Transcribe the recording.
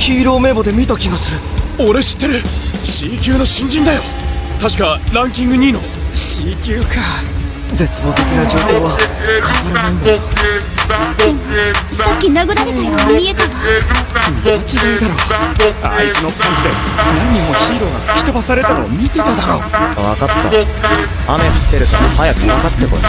ヒーロー名簿で見た気がする。俺知ってる。 C 級の新人だよ。確かランキング2位の C 級か。絶望的な状況は変わらないんだ。さっき殴られたように見えたわ。間違いだろ。あいつのパンチで何人もヒーローが吹き飛ばされたのを見てただろ。分かった。雨降ってるから早く分かってこい。